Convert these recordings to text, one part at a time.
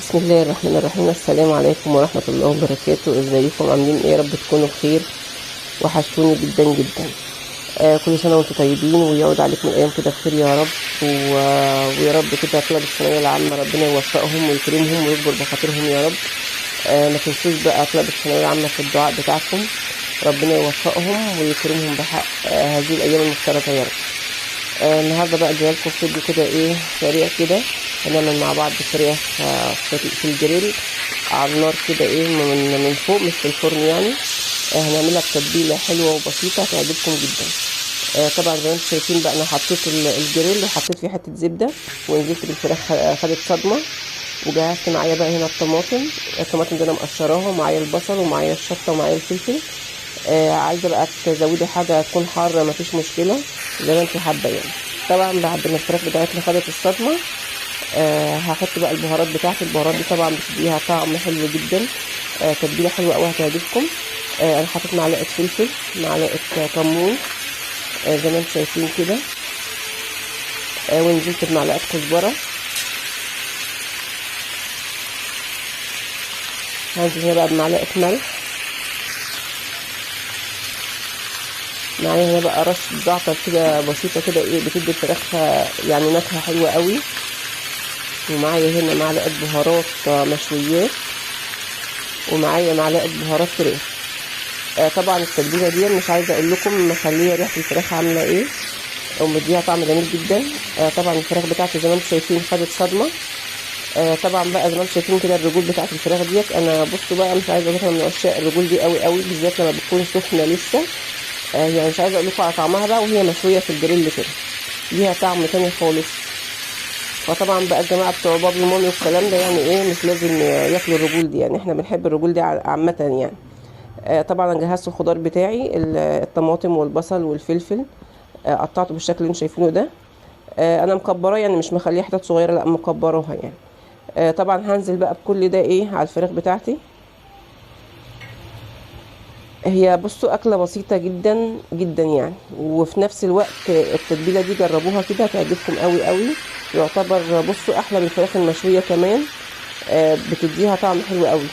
بسم الله الرحمن الرحيم. السلام عليكم ورحمة الله وبركاته. ازيكم؟ عاملين ايه؟ يا رب تكونوا بخير. وحشتوني جدا جدا. كل سنة وانتم طيبين ويعود عليكم الأيام كده بخير يا رب. ويا رب كده طلاب الثانوية العامة ربنا يوفقهم ويكرمهم ويكبر بخاطرهم يا رب. ما تنسوش بقى طلاب الثانوية العامة في الدعاء بتاعكم، ربنا يوفقهم ويكرمهم بحق هذه الأيام المفترجة يا رب. النهارده بقى جايلكم فيديو كده ايه سريع كده. هنعمل مع بعض فراخ في الجريل على النار كده ايه من فوق، مش في الفرن يعني. هنعملها بتتبيله حلوه وبسيطه هتعجبكم جدا. طبعا زي ما انتم شايفين بقى انا حطيت الجريل وحطيت فيه حته زبده ونزلت بالفراخ خدت صدمه. وجهزت معايا بقى هنا الطماطم دي انا مقشراها، ومعايا البصل ومعايا الشطه ومعايا الفلفل. عايزه بقى تزودي حاجه تكون حاره مفيش مشكله زي ما انت حابه يعني. طبعا بعد ما الفراخ بتاعتنا خدت الصدمه هحط بقى البهارات بتاعتي. البهارات دي طبعا بتديها طعم حلو جدا، تتبيله حلوه قوي هتعجبكم. انا حطيت معلقه فلفل، معلقه كمون زي ما انتم شايفين كده. ونزلت بمعلقه كزبره. هنزل هنا بقى بمعلقه ملح. معايا هنا بقى رشه زعتر كده بسيطه كده ايه بتدي الفراخ يعني نكهه حلوه قوي. ومعايا هنا معلقه بهارات مشويات، ومعايا معلقه بهارات فراخ. طبعا التتبيله دي مش عايزه اقول لكم مخليه ريحه الفراخ عامله ايه ومديها طعم جميل جدا. طبعا الفراخ بتاعتي زي ما انتم شايفين خدت صدمه. طبعا بقى زي ما انتم شايفين كده الرجول بتاعت الفراخ ديت، انا بصوا بقى مش عايزه اقول لكم من عشاق الرجول دي قوي قوي، بالذات لما بتكون سخنه لسه. يعني مش عايزه اقول لكم على طعمها بقى وهي مشويه في الجريل كده، ليها طعم تاني خالص. فطبعا بقى الجماعه بتوع بابي ومامي والكلام ده يعني ايه مش لازم ياكلوا الرجول دي، يعني احنا بنحب الرجول دي عامه يعني. طبعا انا جهزت الخضار بتاعي، الطماطم والبصل والفلفل. قطعته بالشكل اللي انتم شايفينه ده. انا مكبراه يعني مش مخليه حتت صغيره، لا مكبراها يعني. طبعا هنزل بقى بكل ده ايه على الفراخ بتاعتي. هي بصوا اكله بسيطه جدا جدا يعني، وفي نفس الوقت التتبيله دي جربوها كده هتعجبكم قوي قوي. يعتبر بصوا احلى من الفراخ المشويه كمان، بتديها طعم حلو قوي.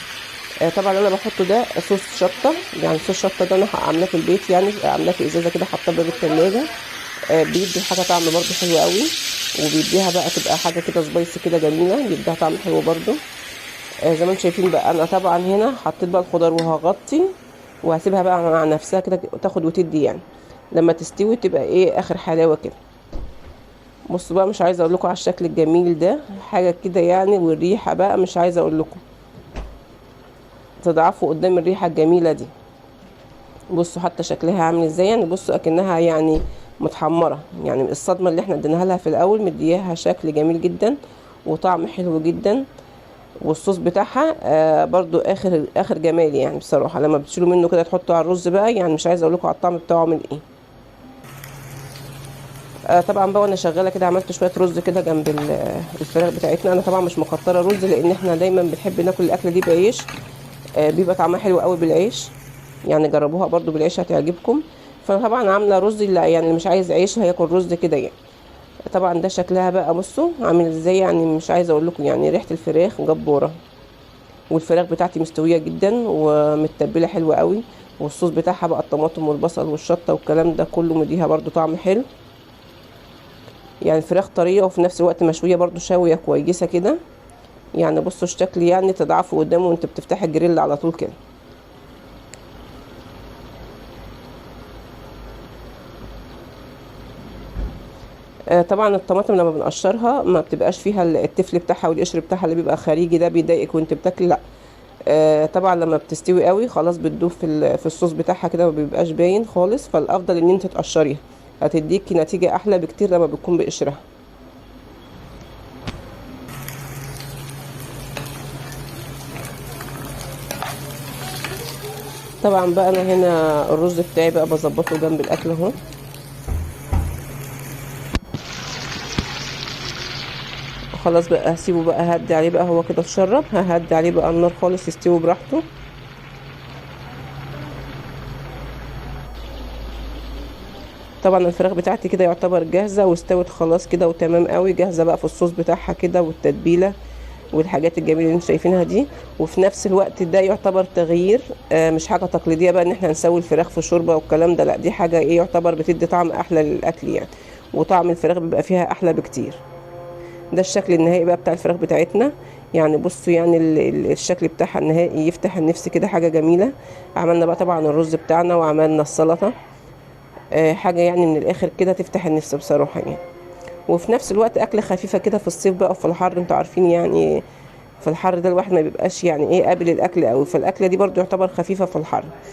طبعا انا بحط ده صوص شطه، يعني صوص شطه ده انا عاملاه في البيت يعني، عاملاه في ازازه كده حاطاه باب الثلاجه. بيدي حاجه طعم برده حلو قوي، وبيديها بقى تبقى حاجه كده سبايسي كده جميله، بيديها طعم حلو برده. زي ما انتم شايفين بقى انا طبعا هنا حطيت بقى الخضار وهغطي وهسيبها بقى مع نفسها كده تاخد وتدي يعني، لما تستوي تبقى ايه اخر حلاوه كده. بصوا بقى مش عايزه اقول لكم على الشكل الجميل ده، حاجه كده يعني، والريحه بقى مش عايزه اقول لكم، تضعفوا قدام الريحه الجميله دي. بصوا حتى شكلها عامل ازاي يعني، بصوا اكنها يعني متحمره يعني، الصدمه اللي احنا اديناها لها في الاول مدياها شكل جميل جدا وطعم حلو جدا. والصوص بتاعها برضو اخر جمال يعني بصراحه، لما بتشيلوا منه كده تحطوا على الرز بقى يعني مش عايزه اقول لكم على الطعم بتاعه عامل ايه. طبعا بقى وانا شغاله كده عملت شويه رز كده جنب الفراخ بتاعتنا. انا طبعا مش مكتره رز لان احنا دايما بنحب ناكل الاكله دي بعيش، بيبقى طعمها حلو قوي بالعيش يعني، جربوها برضو بالعيش هتعجبكم. فطبعا عامله رز اللي يعني مش عايز عيش هياكل رز كده يعني. طبعا ده شكلها بقى بصوا عامل ازاي يعني، مش عايزه اقول لكم يعني ريحه الفراخ جباره، والفراخ بتاعتي مستويه جدا ومتبله حلوه قوي. والصوص بتاعها بقى الطماطم والبصل والشطه والكلام ده كله مديها برضو طعم حلو يعني. الفراخ طريه وفي نفس الوقت مشويه برضو شاويه كويسه كده يعني. بصوا الشكل يعني تضعفوا قدامه وانت بتفتحي الجريل على طول كده. طبعا الطماطم لما بنقشرها ما بتبقاش فيها التفل بتاعها والقشر بتاعها اللي بيبقى خارجي ده بيضايقك وانت بتاكل، لا. طبعا لما بتستوي قوي خلاص بتدوب في الصوص بتاعها كده ما بيبقاش باين خالص، فالافضل ان انت تقشريها هتديكي نتيجه احلى بكتير لما بتكون بقشرها. طبعا بقى انا هنا الرز بتاعي بقى بظبطه جنب الاكل اهو. خلاص بقى هسيبه بقى هدي عليه بقى، هو كده اتشرب، ههدي عليه بقى النار خالص يستوي براحته. طبعا الفراخ بتاعتي كده يعتبر جاهزه واستوت خلاص كده وتمام قوي، جاهزه بقى في الصوص بتاعها كده والتتبيله. والحاجات الجميله اللي انتم شايفينها دي. وفي نفس الوقت ده يعتبر تغيير، مش حاجه تقليديه بقى ان احنا نسوي الفراخ في شوربه والكلام ده، لا دي حاجه ايه يعتبر بتدي طعم احلى للاكل يعني، وطعم الفراخ بيبقى فيها احلى بكتير. ده الشكل النهائي بقى بتاع الفراخ بتاعتنا. يعني بصوا يعني الشكل بتاعها النهائي يفتح النفس كده، حاجه جميله. عملنا بقى طبعا الرز بتاعنا وعملنا السلطه، حاجه يعني من الاخر كده تفتح النفس بصراحه يعني. وفي نفس الوقت اكله خفيفه كده في الصيف بقى وفي الحر، انتوا عارفين يعني في الحر ده الواحد ما بيبقاش يعني ايه قابل الاكل قوي، فالاكله دي برضو يعتبر خفيفه في الحر.